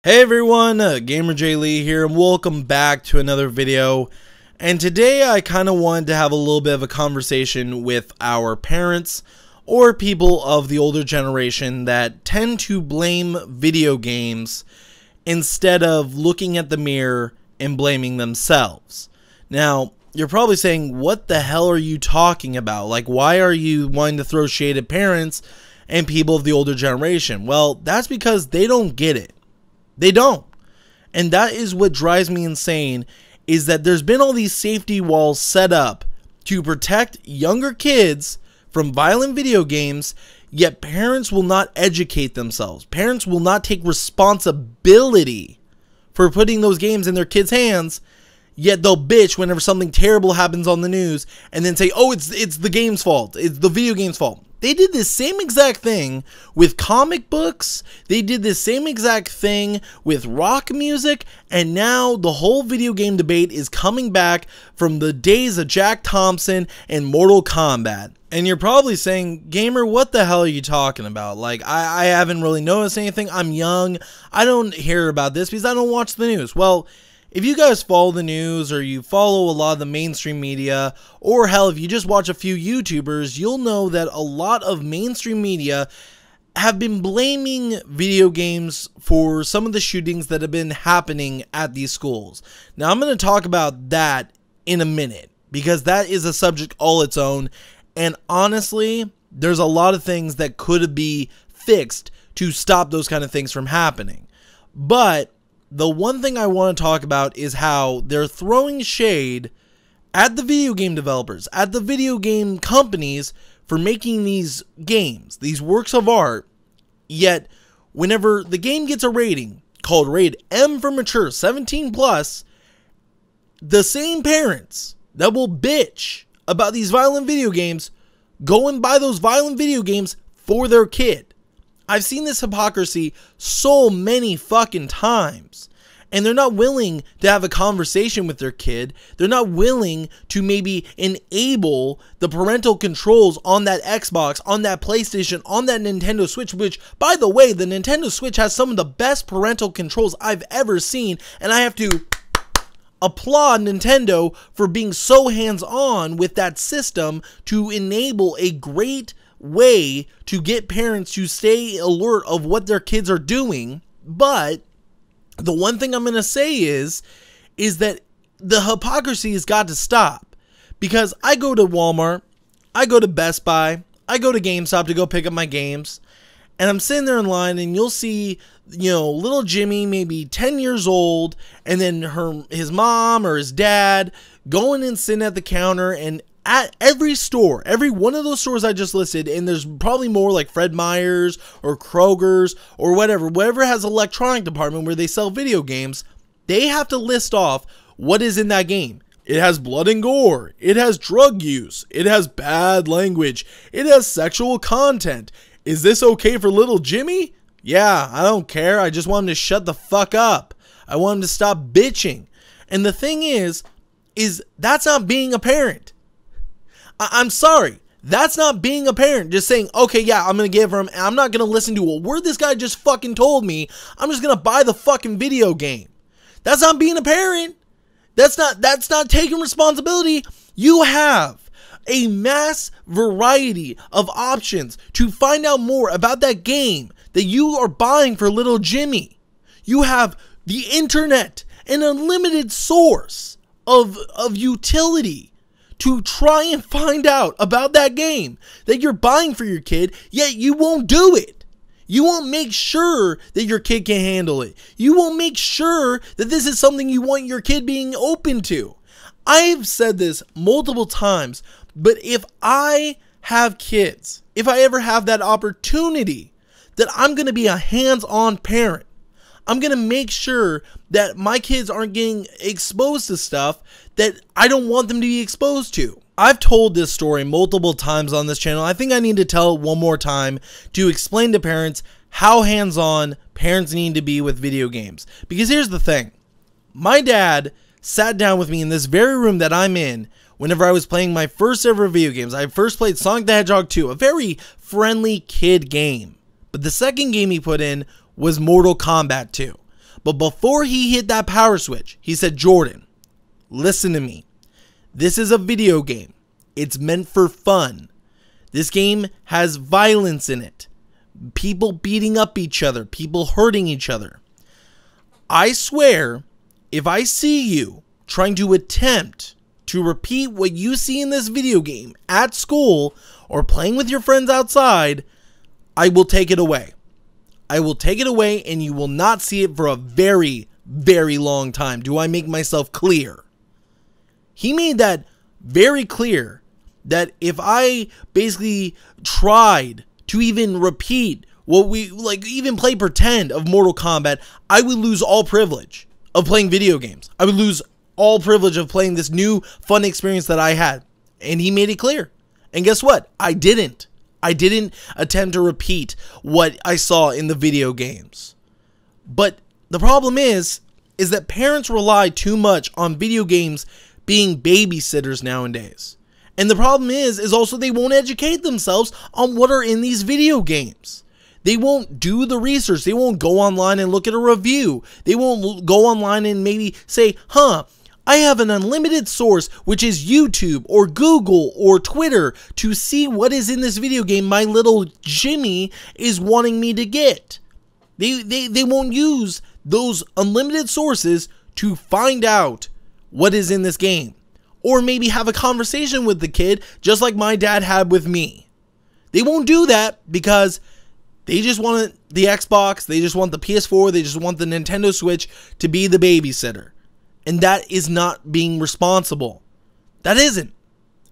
Hey everyone, GamerJlee here, and welcome back to another video. And today I kind of wanted to have a little bit of a conversation with our parents or people of the older generation that tend to blame video games instead of looking at the mirror and blaming themselves. Now, you're probably saying, what the hell are you talking about? Like, why are you wanting to throw shade at parents and people of the older generation? Well, that's because they don't get it. They don't. And that is what drives me insane, is that there's been all these safety walls set up to protect younger kids from violent video games, yet parents will not educate themselves. Parents will not take responsibility for putting those games in their kids' hands, yet they'll bitch whenever something terrible happens on the news and then say, oh, it's the game's fault. It's the video game's fault. They did this same exact thing with comic books. They did this same exact thing with rock music. And now the whole video game debate is coming back from the days of Jack Thompson and Mortal Kombat. And you're probably saying, Gamer, what the hell are you talking about? Like, I haven't really noticed anything. I'm young. I don't hear about this because I don't watch the news. Well, if you guys follow the news or you follow a lot of the mainstream media, or hell, if you just watch a few YouTubers, you'll know that a lot of mainstream media have been blaming video games for some of the shootings that have been happening at these schools. Now, I'm going to talk about that in a minute because that is a subject all its own. And honestly, there's a lot of things that could be fixed to stop those kind of things from happening. But the one thing I want to talk about is how they're throwing shade at the video game developers, at the video game companies for making these games, these works of art, yet whenever the game gets a rating called Rated M for Mature, 17 plus, the same parents that will bitch about these violent video games go and buy those violent video games for their kid. I've seen this hypocrisy so many fucking times, and they're not willing to have a conversation with their kid. They're not willing to maybe enable the parental controls on that Xbox, on that PlayStation, on that Nintendo Switch, which, by the way, the Nintendo Switch has some of the best parental controls I've ever seen, and I have to applaud Nintendo for being so hands-on with that system to enable a great way to get parents to stay alert of what their kids are doing. But the one thing I'm going to say is that the hypocrisy has got to stop, because I go to Walmart, I go to Best Buy, I go to GameStop to go pick up my games, and I'm sitting there in line, and you'll see, you know, little Jimmy, maybe 10 years old, and then his mom or his dad going and sitting at the counter, and at every store, every one of those stores I just listed, and there's probably more like Fred Meyer's or Kroger's or whatever has an electronic department where they sell video games, they have to list off what is in that game. It has blood and gore. It has drug use. It has bad language. It has sexual content. Is this okay for little Jimmy? Yeah, I don't care. I just want him to shut the fuck up. I want him to stop bitching. And the thing is that's not being a parent. I'm sorry. That's not being a parent. Just saying, okay, yeah, I'm going to give him, I'm not going to listen to a word this guy just fucking told me. I'm just going to buy the fucking video game. That's not being a parent. That's not taking responsibility. You have a mass variety of options to find out more about that game that you are buying for little Jimmy. You have the internet, an unlimited source of utility to try and find out about that game that you're buying for your kid, yet you won't do it. You won't make sure that your kid can handle it. You won't make sure that this is something you want your kid being open to. I've said this multiple times, but if I have kids, if I ever have that opportunity, that I'm going to be a hands-on parent. I'm going to make sure that my kids aren't getting exposed to stuff that I don't want them to be exposed to. I've told this story multiple times on this channel. I think I need to tell it one more time to explain to parents how hands-on parents need to be with video games. Because here's the thing. My dad sat down with me in this very room that I'm in whenever I was playing my first ever video games. I first played Sonic the Hedgehog 2, a very friendly kid game. But the second game he put in was Mortal Kombat 2. But before he hit that power switch, he said, Jordan, listen to me. This is a video game. It's meant for fun. This game has violence in it. People beating up each other. People hurting each other. I swear, if I see you trying to attempt to repeat what you see in this video game at school or playing with your friends outside, I will take it away. I will take it away and you will not see it for a very, very long time. Do I make myself clear? He made that very clear that if I basically tried to even repeat what we, even play pretend of Mortal Kombat, I would lose all privilege of playing video games. I would lose all privilege of playing this new fun experience that I had. And he made it clear. And guess what? I didn't. I didn't attempt to repeat what I saw in the video games. But the problem is that parents rely too much on video games being babysitters nowadays. And the problem is also they won't educate themselves on what are in these video games. They won't do the research. They won't go online and look at a review. They won't go online and maybe say, I have an unlimited source, which is YouTube or Google or Twitter, to see what is in this video game my little Jimmy is wanting me to get. They won't use those unlimited sources to find out what is in this game. Or maybe have a conversation with the kid, just like my dad had with me. They won't do that because they just want the Xbox, they just want the PS4, they just want the Nintendo Switch to be the babysitter. And that is not being responsible. That isn't.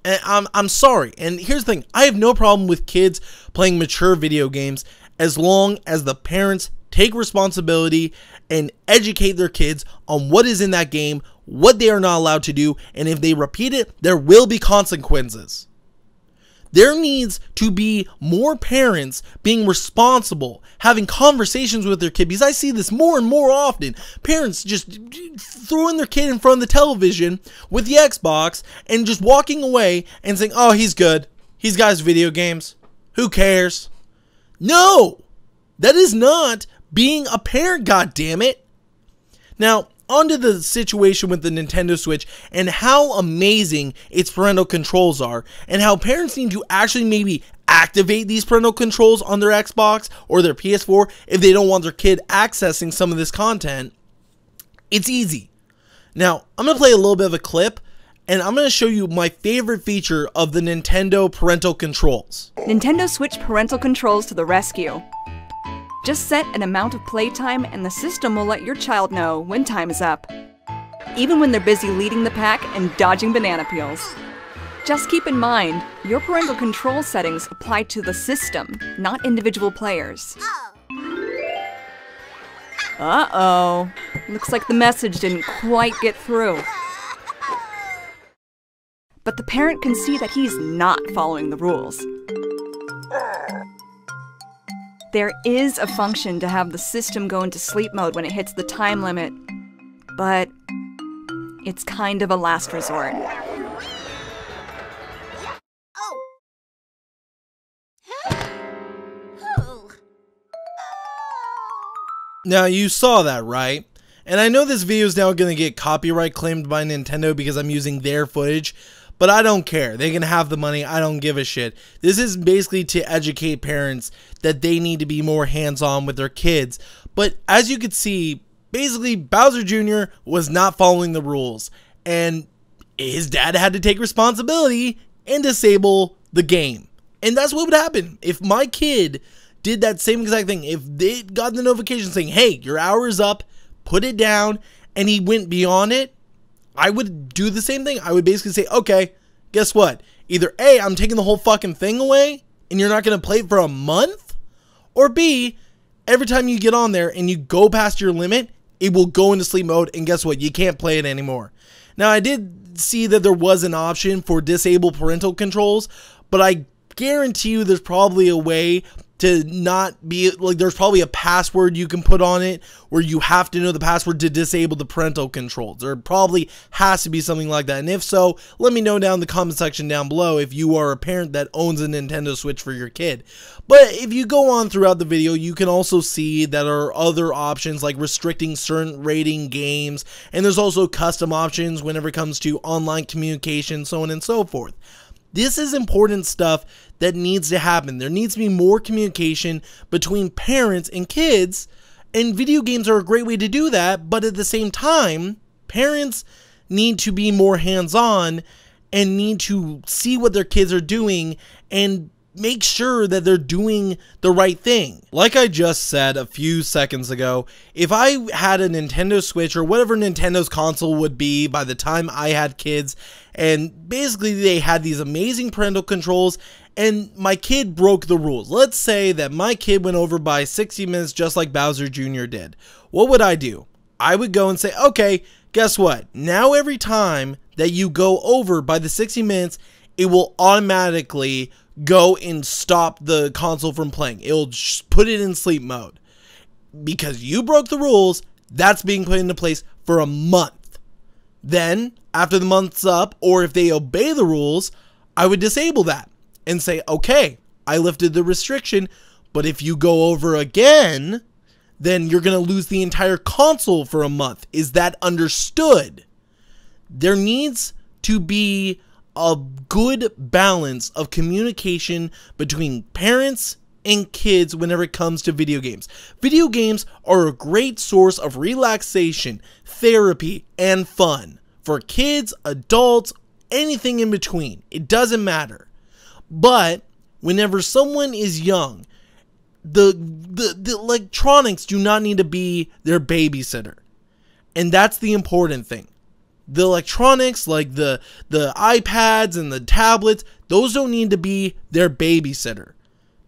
And I'm sorry. And here's the thing. I have no problem with kids playing mature video games as long as the parents take responsibility and educate their kids on what is in that game, what they are not allowed to do, and if they repeat it, there will be consequences. There needs to be more parents being responsible, having conversations with their kid, because I see this more and more often. Parents just throwing their kid in front of the television with the Xbox and just walking away and saying, oh, he's good. He's got his video games. Who cares? No, that is not being a parent, goddammit. Now, onto the situation with the Nintendo Switch and how amazing its parental controls are, and how parents need to actually maybe activate these parental controls on their Xbox or their PS4 if they don't want their kid accessing some of this content. It's easy. Now, I'm going to play a little bit of a clip, and I'm going to show you my favorite feature of the Nintendo parental controls. Nintendo Switch parental controls to the rescue. Just set an amount of playtime and the system will let your child know when time is up, even when they're busy leading the pack and dodging banana peels. Just keep in mind, your parental control settings apply to the system, not individual players. Uh-oh. Looks like the message didn't quite get through. But the parent can see that he's not following the rules. There is a function to have the system go into sleep mode when it hits the time limit, but it's kind of a last resort. Now, you saw that, right? And I know this video is now going to get copyright claimed by Nintendo because I'm using their footage, but I don't care. They can have the money. I don't give a shit. This is basically to educate parents that they need to be more hands-on with their kids. But as you could see, basically Bowser Jr. was not following the rules, and his dad had to take responsibility and disable the game. And that's what would happen if my kid did that same exact thing. If they got the notification saying, hey, your hour is up, put it down, and he went beyond it, I would do the same thing. I would basically say, okay, guess what? Either A, I'm taking the whole fucking thing away and you're not going to play it for a month, or B, every time you get on there and you go past your limit, it will go into sleep mode, and guess what? You can't play it anymore. Now, I did see that there was an option for disable parental controls, but I guarantee you there's probably a way to not be like, there's probably a password you can put on it where you have to know the password to disable the parental controls. There probably has to be something like that. And if so, let me know down in the comment section down below if you are a parent that owns a Nintendo Switch for your kid. But if you go on throughout the video, you can also see that there are other options like restricting certain rating games, and there's also custom options whenever it comes to online communication, so on and so forth. This is important stuff that needs to happen. There needs to be more communication between parents and kids, and video games are a great way to do that, but at the same time, parents need to be more hands-on and need to see what their kids are doing and make sure that they're doing the right thing. Like I just said a few seconds ago, if I had a Nintendo Switch or whatever Nintendo's console would be by the time I had kids, and basically they had these amazing parental controls, and my kid broke the rules. Let's say that my kid went over by 60 minutes just like Bowser Jr. did. What would I do? I would go and say, okay, guess what? Now every time that you go over by the 60 minutes, it will automatically go and stop the console from playing. It'll just put it in sleep mode. Because you broke the rules, that's being put into place for a month. Then, after the month's up, or if they obey the rules, I would disable that and say, okay, I lifted the restriction, but if you go over again, then you're going to lose the entire console for a month. Is that understood? There needs to be a good balance of communication between parents and kids whenever it comes to video games. Video games are a great source of relaxation, therapy, and fun for kids, adults, anything in between. It doesn't matter. But whenever someone is young, the electronics do not need to be their babysitter. And that's the important thing. The electronics, like the iPads and the tablets, those don't need to be their babysitter.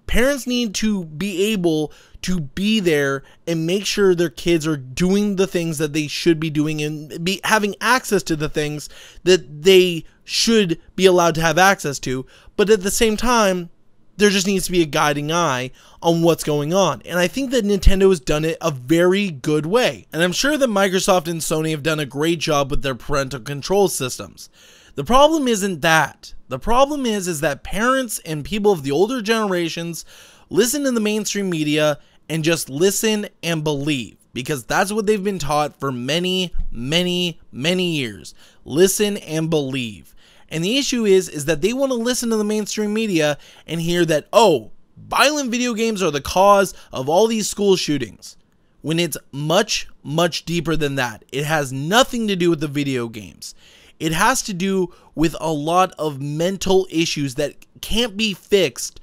Parents need to be able to be there and make sure their kids are doing the things that they should be doing and be having access to the things that they should be allowed to have access to. But at the same time, there just needs to be a guiding eye on what's going on. And I think that Nintendo has done it a very good way. And I'm sure that Microsoft and Sony have done a great job with their parental control systems. The problem isn't that. The problem is that parents and people of the older generations listen to the mainstream media and just listen and believe. Because that's what they've been taught for many, many, many years. Listen and believe. And the issue is that they want to listen to the mainstream media and hear that, oh, violent video games are the cause of all these school shootings. When it's much, much deeper than that. It has nothing to do with the video games. It has to do with a lot of mental issues that can't be fixed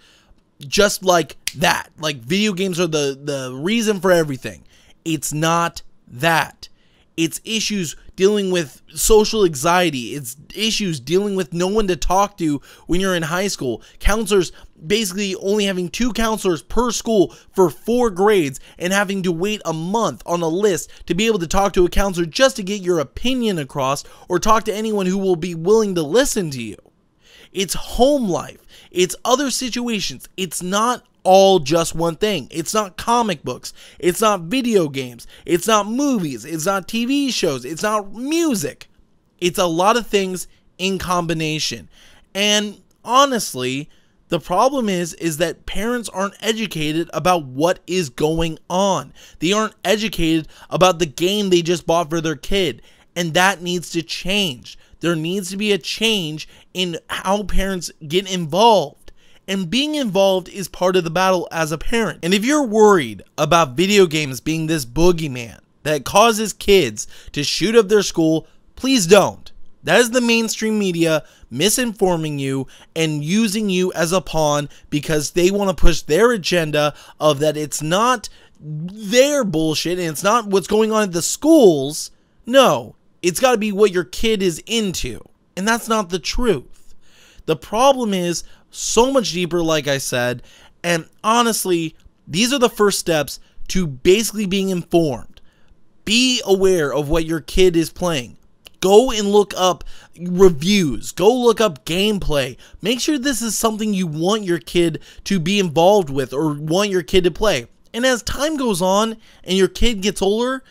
just like that. Like video games are the reason for everything. It's not that. It's issues dealing with social anxiety. It's issues dealing with no one to talk to when you're in high school. Counselors basically only having 2 counselors per school for 4 grades and having to wait a month on a list to be able to talk to a counselor just to get your opinion across or talk to anyone who will be willing to listen to you. It's home life. It's other situations. It's not all just one thing. It's not comic books. It's not video games. It's not movies. It's not TV shows. It's not music. It's a lot of things in combination. And honestly, the problem is that parents aren't educated about what is going on. They aren't educated about the game they just bought for their kid. And that needs to change. There needs to be a change in how parents get involved. And being involved is part of the battle as a parent. And if you're worried about video games being this boogeyman that causes kids to shoot up their school, please don't. That is the mainstream media misinforming you and using you as a pawn because they want to push their agenda of that it's not their bullshit and it's not what's going on at the schools. No, it's got to be what your kid is into. And that's not the truth. The problem is so much deeper, like I said, and honestly, these are the first steps to basically being informed. Be aware of what your kid is playing. Go and look up reviews. Go look up gameplay. Make sure this is something you want your kid to be involved with or want your kid to play. And as time goes on and your kid gets older,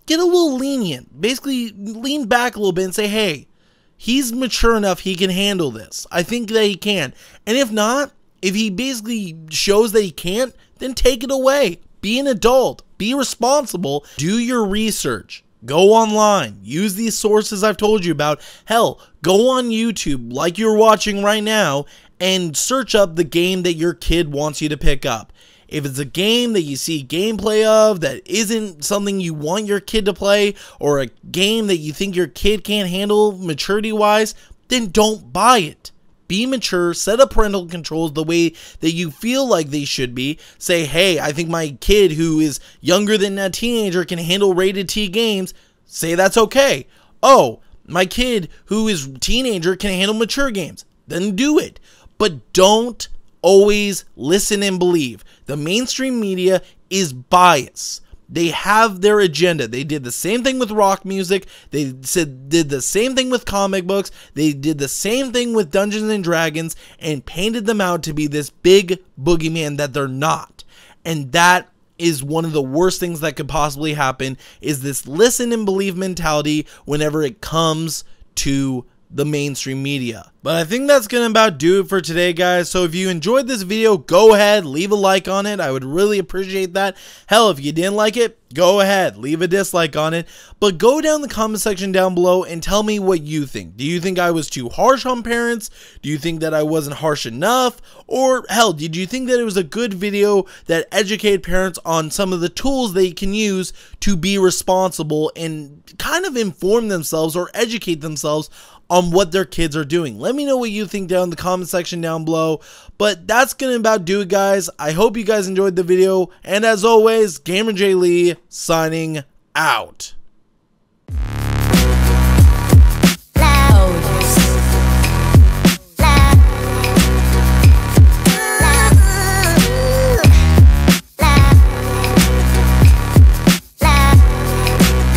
get a little lenient. Basically, lean back a little bit and say, hey, he's mature enough, he can handle this. I think that he can. And if not, if he basically shows that he can't, then take it away. Be an adult. Be responsible. Do your research. Go online. Use these sources I've told you about. Hell, go on YouTube like you're watching right now and search up the game that your kid wants you to pick up. If it's a game that you see gameplay of that isn't something you want your kid to play, or a game that you think your kid can't handle maturity-wise, then don't buy it. Be mature, set up parental controls the way that you feel like they should be. Say, hey, I think my kid who is younger than a teenager can handle rated T games. Say that's okay. Oh, my kid who is teenager can handle mature games. Then do it. But don't always listen and believe. The mainstream media is biased. They have their agenda. They did the same thing with rock music. They did the same thing with comic books. They did the same thing with Dungeons and Dragons and painted them out to be this big boogeyman that they're not. And that is one of the worst things that could possibly happen, is this listen and believe mentality whenever it comes to the mainstream media. But I think that's gonna about do it for today, guys. So if you enjoyed this video, go ahead, leave a like on it. I would really appreciate that. Hell, if you didn't like it, go ahead, leave a dislike on it. But go down in the comment section down below and tell me what you think. Do you think I was too harsh on parents? Do you think that I wasn't harsh enough? Or hell, did you think that it was a good video that educated parents on some of the tools they can use to be responsible and kind of inform themselves or educate themselves on what their kids are doing? Let me know what you think down in the comment section down below. But that's gonna about do it, guys. I hope you guys enjoyed the video, and as always, GamerJlee signing out.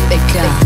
Big